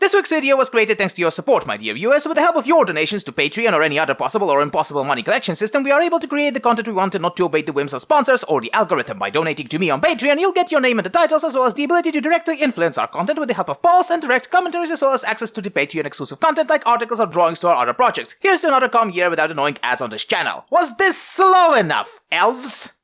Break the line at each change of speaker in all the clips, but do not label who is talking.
This week's video was created thanks to your support, my dear viewers. With the help of your donations to Patreon or any other possible or impossible money collection system, we are able to create the content we want and not to obey the whims of sponsors or the algorithm. By donating to me on Patreon, you'll get your name in the titles as well as the ability to directly influence our content with the help of polls and direct commentaries as well as access to the Patreon exclusive content like articles or drawings to our other projects. Here's to another calm year without annoying ads on this channel. Was this slow enough, elves?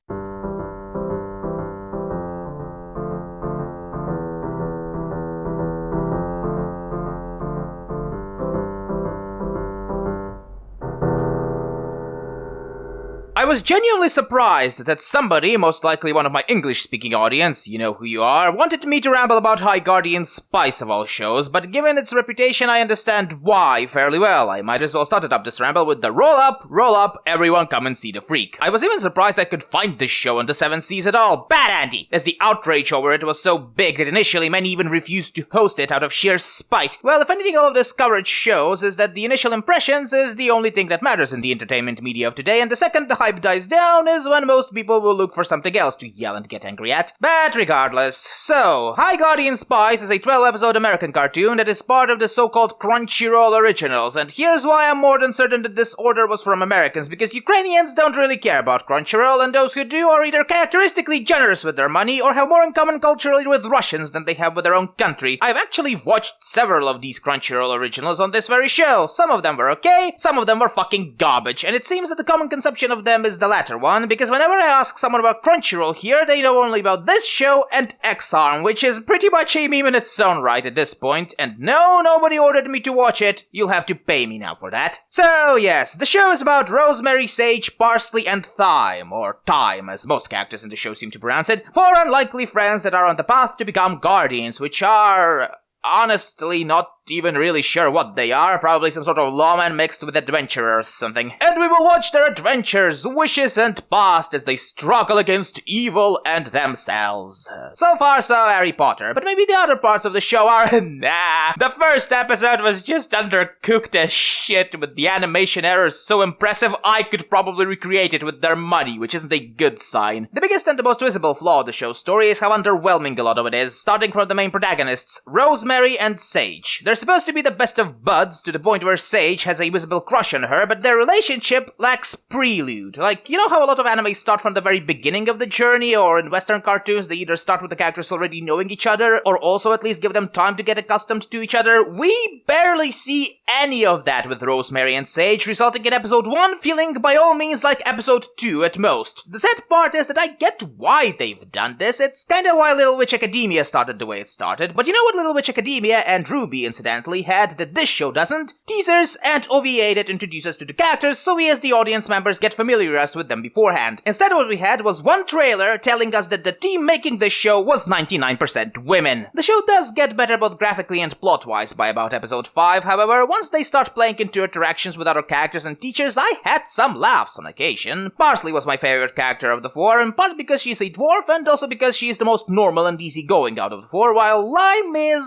I was genuinely surprised that somebody, most likely one of my English-speaking audience, you know who you are, wanted me to ramble about High Guardian's Spice of all shows, but given its reputation I understand why fairly well. I might as well started up this ramble with the roll up, everyone come and see the freak. I was even surprised I could find this show on the 7th seas at all. Bad Andy! As the outrage over it was so big that initially many even refused to host it out of sheer spite. Well, if anything all of this coverage shows is that the initial impressions is the only thing that matters in the entertainment media of today, and the second the hype dies down is when most people will look for something else to yell and get angry at. But regardless, so, High Guardian Spice is a 12-episode American cartoon that is part of the so-called Crunchyroll originals, and here's why I'm more than certain that this order was from Americans, because Ukrainians don't really care about Crunchyroll, and those who do are either characteristically generous with their money or have more in common culturally with Russians than they have with their own country. I've actually watched several of these Crunchyroll originals on this very show. Some of them were okay, some of them were fucking garbage, and it seems that the common conception of them is the latter one, because whenever I ask someone about Crunchyroll here, they know only about this show and X-Arm, which is pretty much a meme in its own right at this point, and no, nobody ordered me to watch it. You'll have to pay me now for that. So yes, the show is about rosemary, sage, parsley, and thyme, or thyme as most characters in the show seem to pronounce it, four unlikely friends that are on the path to become guardians, which are honestly not even really sure what they are, probably some sort of lawman mixed with adventurer or something. And we will watch their adventures, wishes, and past as they struggle against evil and themselves. So far, so Harry Potter, but maybe the other parts of the show are nah. The first episode was just undercooked as shit, with the animation errors so impressive I could probably recreate it with their money, which isn't a good sign. The biggest and the most visible flaw of the show's story is how underwhelming a lot of it is, starting from the main protagonists, Rosemary and Sage. They're supposed to be the best of buds, to the point where Sage has a visible crush on her, but their relationship lacks prelude. Like, you know how a lot of anime start from the very beginning of the journey, or in Western cartoons they either start with the characters already knowing each other, or also at least give them time to get accustomed to each other? We barely see any of that with Rosemary and Sage, resulting in episode 1 feeling by all means like episode 2 at most. The sad part is that I get why they've done this. It's kinda why Little Witch Academia started the way it started, but you know what Little Witch Academia and RWBY incidentally had that this show doesn't? Teasers and OVA that introduce us to the characters so we as the audience members get familiarized with them beforehand. Instead what we had was one trailer telling us that the team making this show was 99% women. The show does get better both graphically and plot-wise by about episode 5, however, once they start playing into interactions with other characters and teachers, I had some laughs on occasion. Parsley was my favorite character of the four, in part because she's a dwarf and also because she is the most normal and easygoing out of the four, while Lime is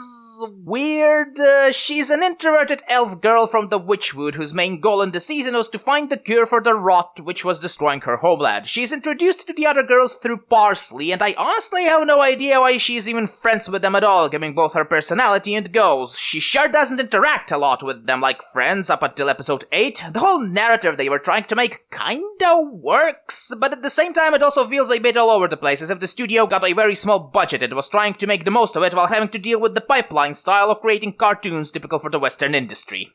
weird. She's an introverted elf girl from the Witchwood whose main goal in the season was to find the cure for the rot which was destroying her homeland. She's introduced to the other girls through Parsley, and I honestly have no idea why she's even friends with them at all, given both her personality and goals. She sure doesn't interact a lot with them like friends up until episode 8. The whole narrative they were trying to make kinda works, but at the same time it also feels a bit all over the place, as if the studio got a very small budget and was trying to make the most of it while having to deal with the pipeline style of creating cartoons typical for the Western industry.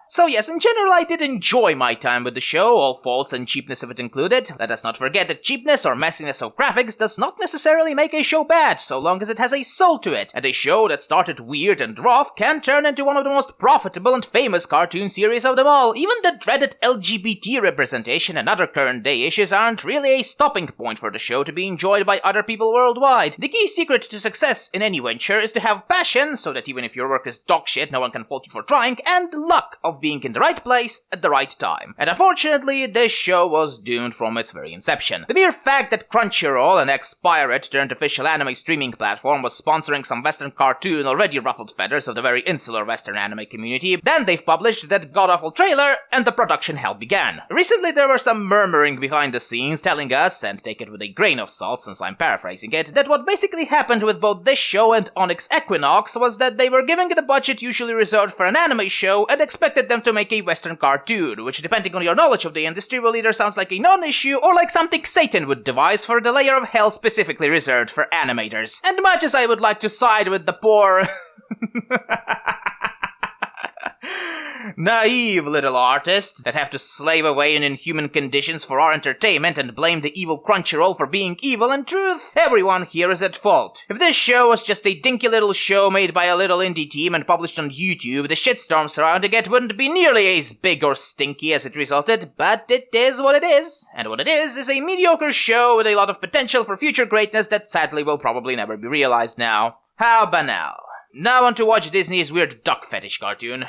So yes, in general I did enjoy my time with the show, all faults and cheapness of it included. Let us not forget that cheapness or messiness of graphics does not necessarily make a show bad, so long as it has a soul to it, and a show that started weird and rough can turn into one of the most profitable and famous cartoon series of them all. Even the dreaded LGBT representation and other current day issues aren't really a stopping point for the show to be enjoyed by other people worldwide. The key secret to success in any venture is to have passion, so that even if your work is dog shit, no one can fault you for trying, and luck of of being in the right place at the right time. And unfortunately, this show was doomed from its very inception. The mere fact that Crunchyroll, an ex-pirate turned official anime streaming platform, was sponsoring some Western cartoon already ruffled feathers of the very insular Western anime community. Then they've published that god-awful trailer, and the production hell began. Recently there were some murmuring behind the scenes telling us, and take it with a grain of salt since I'm paraphrasing it, that what basically happened with both this show and Onyx Equinox was that they were giving it a budget usually reserved for an anime show and expected them to make a Western cartoon, which depending on your knowledge of the industry will either sound like a non-issue or like something Satan would devise for the layer of hell specifically reserved for animators. And much as I would like to side with the poor naive little artists that have to slave away in inhuman conditions for our entertainment and blame the evil Crunchyroll for being evil, in truth, everyone here is at fault. If this show was just a dinky little show made by a little indie team and published on YouTube, the shitstorm surrounding it wouldn't be nearly as big or stinky as it resulted, but it is what it is. And what it is a mediocre show with a lot of potential for future greatness that sadly will probably never be realized now. How banal. Now on to watch Disney's weird duck fetish cartoon.